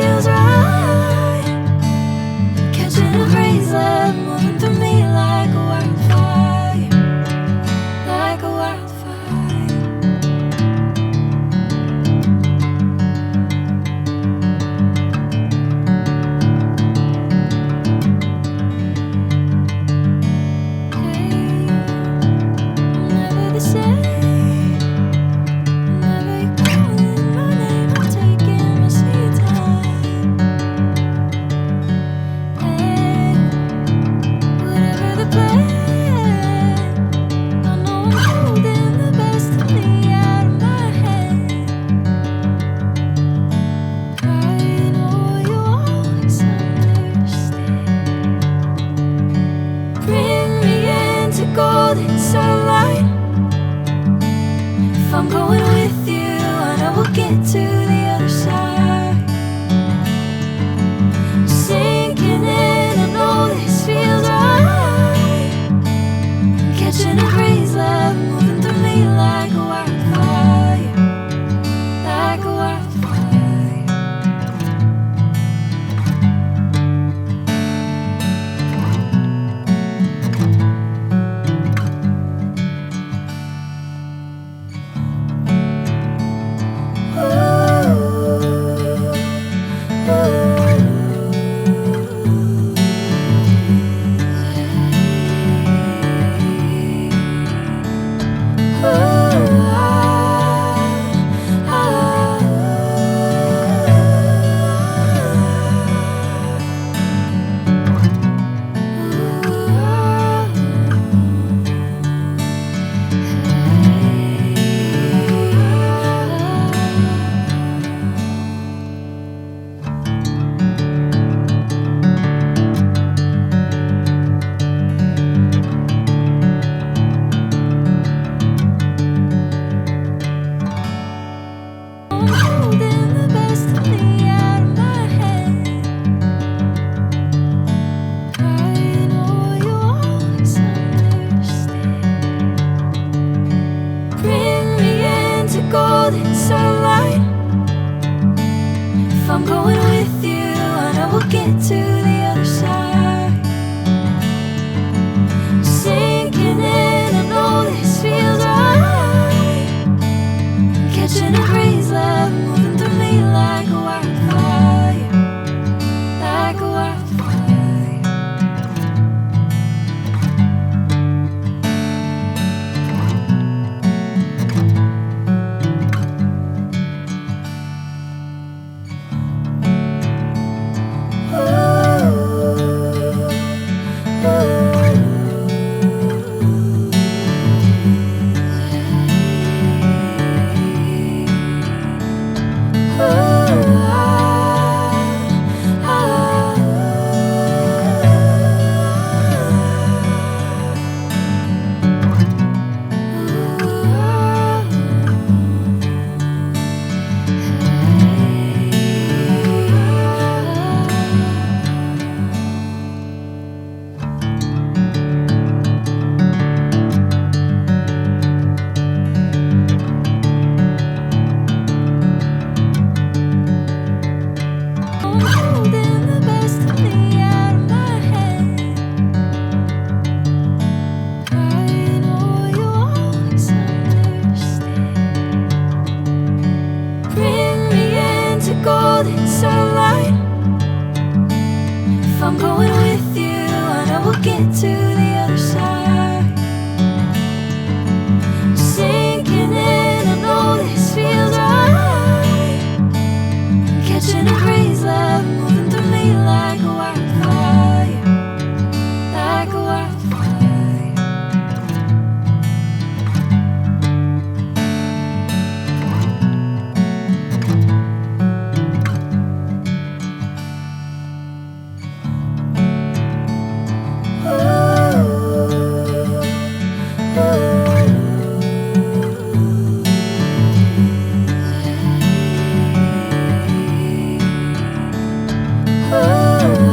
feels right. Catching a breeze, love moving through me like a wildfire, like a wildfire. Never the same. Never you calling my name, I'm taking my sweet time. Hey, whatever the plan, I know I'm holding the best of me out of my head. I know you always understand. Bring me into golden sunlight. If I'm going with you, I know we'll get to the other side. Sinking in, I know this feels right. Catching a breeze, love moving through me like a wildfire, like a wildfire. I'm holding the best of me out of my head. I know you always understand. Bring me into golden sunlight. If I'm going with you, I know we'll get to the other side. Sinking in, I know this feels right. Catching a breeze, love moving through me like a wildfire, like a wildfire. I'm holding the best of me out of my head. I know you always understand. Bring me into golden sunlight. If I'm going with you, I know we'll get to the other side. Sinking in, I know this feels right. Catching a breeze, love moving through me like a wildfire, like a wildfire. Oh,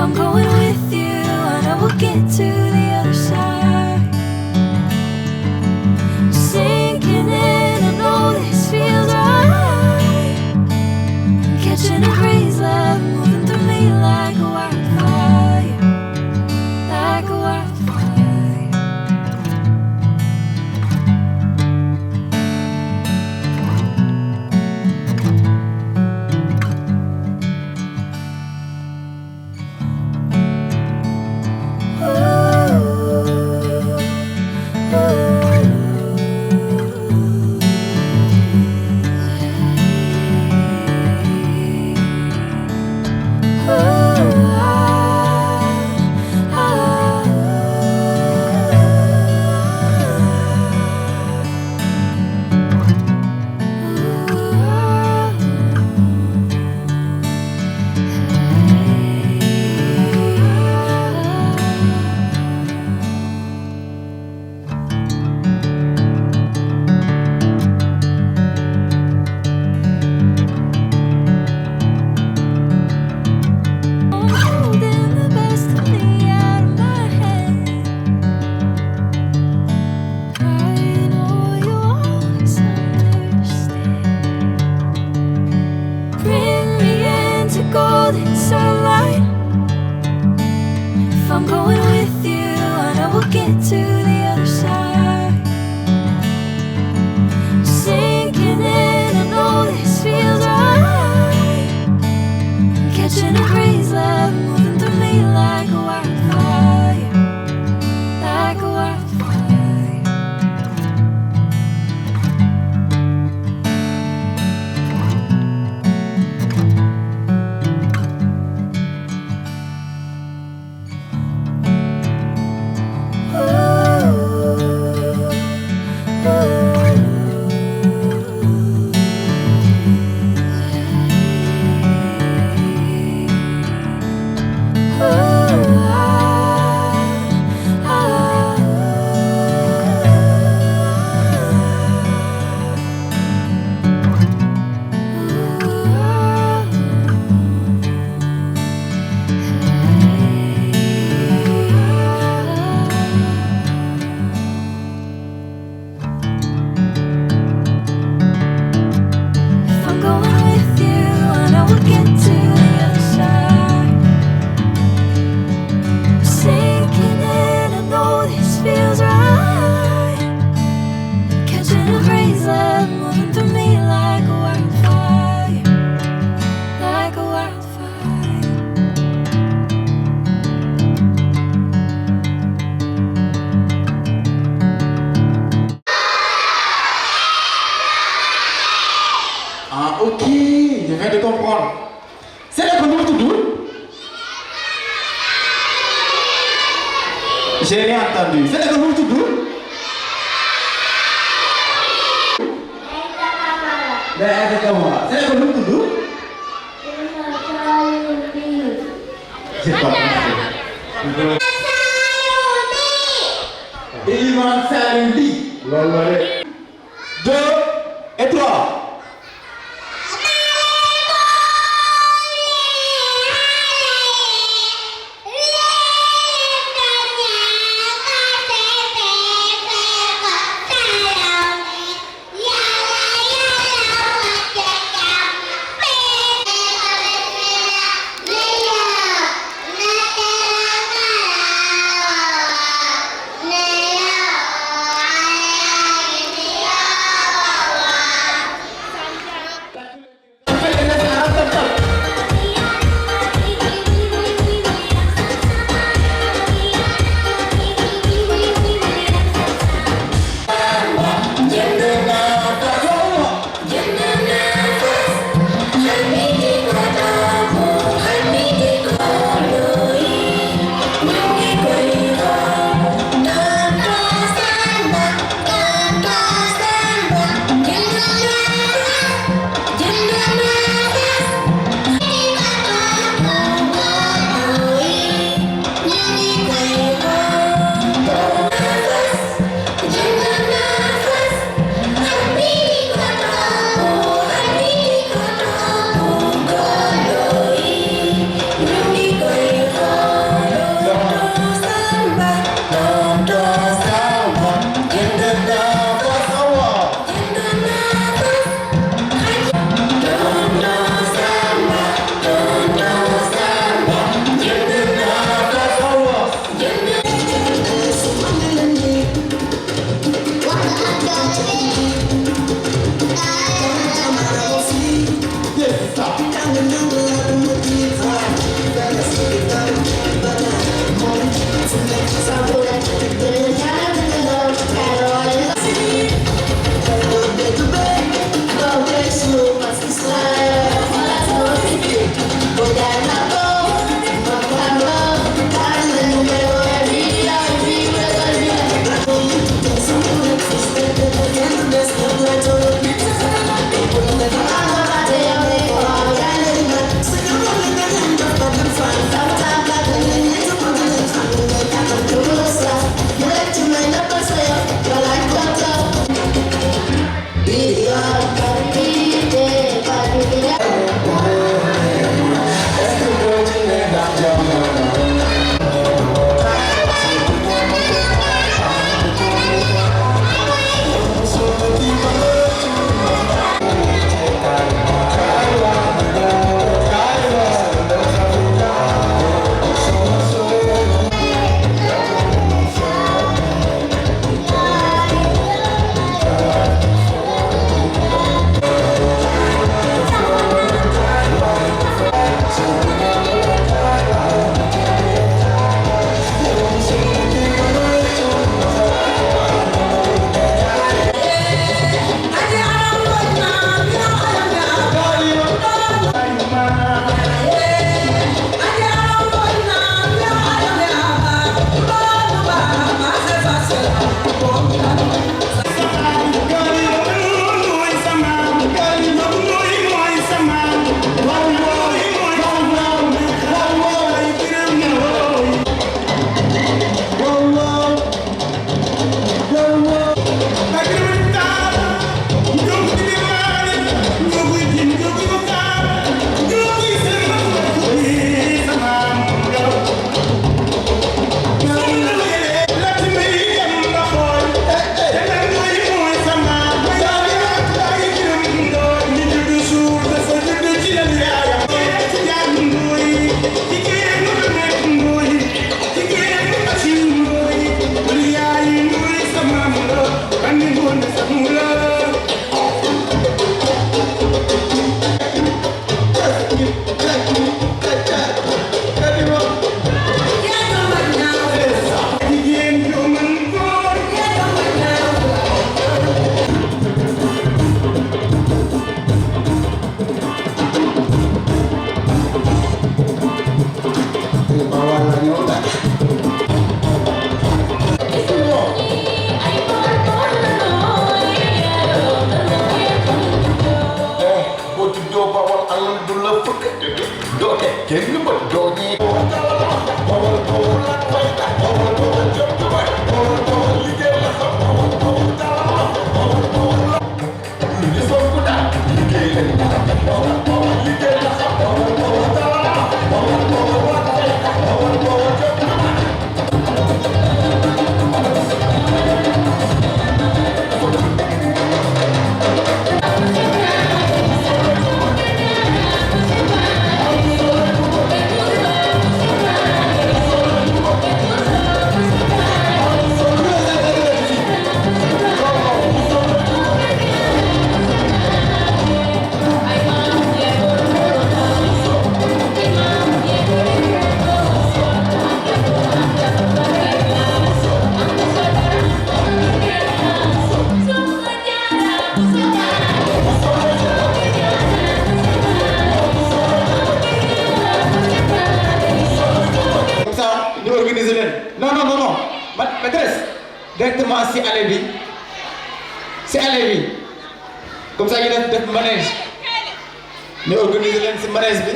I'm going with you, I know we'll get to the other side. I'm sinking in, I know this feels right. I'm catching a breeze, love moving through me like a wildfire, like a wildfire. I'm going with you, I know we'll get to the other side. I'm sinking in, I know this feels right. I'm catching a breeze, love moving through me like a wildfire, like a wildfire. Ah, ok, je viens de comprendre. C'est là que nous tout doux. J'ai rien entendu. C'est là que nous tout doux. C'est là que nous tout doux. J'ai pas compris. Elimane Saliou Ndir. 2 et 3. directement si allée bi si allée bi comme ça ñu def manège ñu organiser leen si manège bi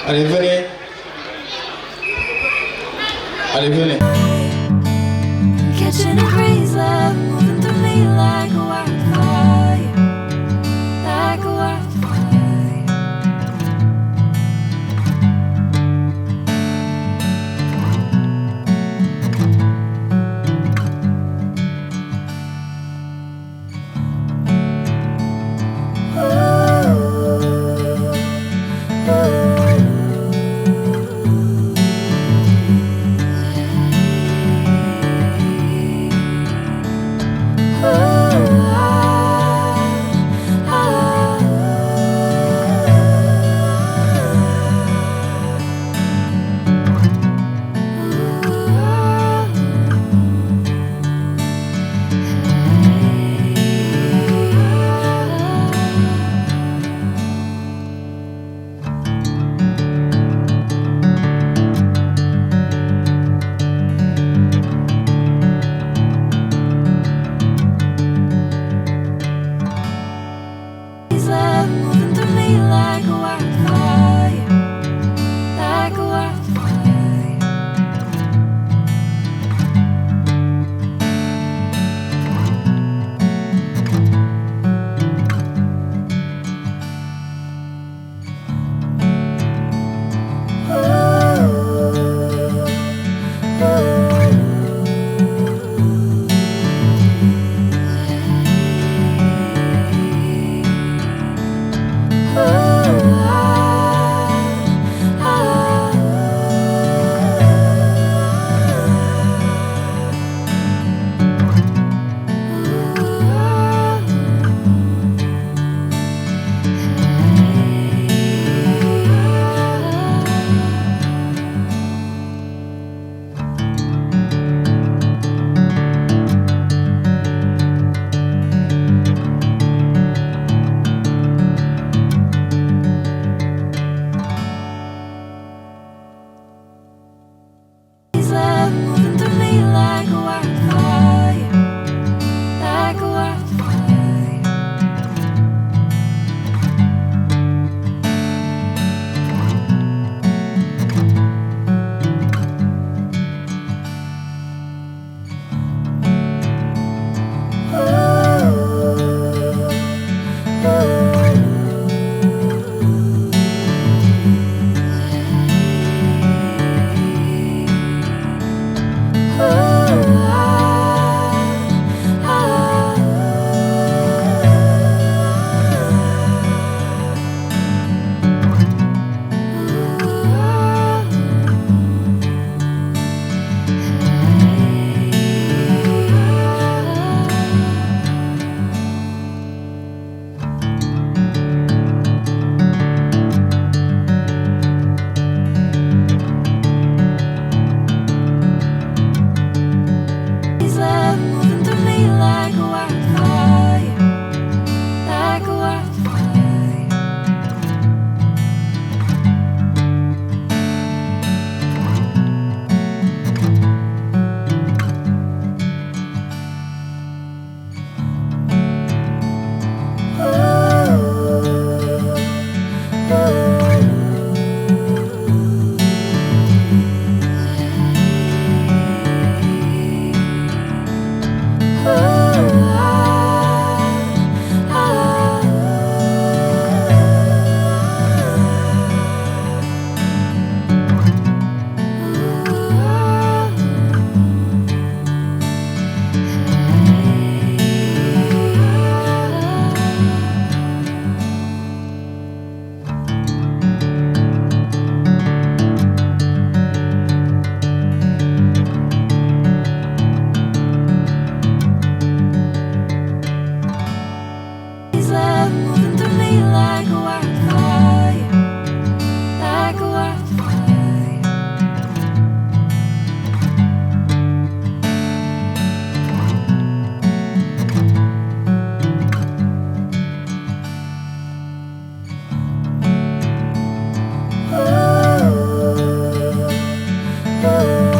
allez venez allez venez. Catching a breeze, love moving through me like a wildfire, like a wildfire. Love moving through me like a wildfire, like a wildfire. Love moving through me like a wildfire, like a wildfire. Love moving through me like a wildfire, like a wildfire. Oh, oh, oh. Love moving through me like a wildfire, like a wildfire. Oh, oh, oh.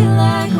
me like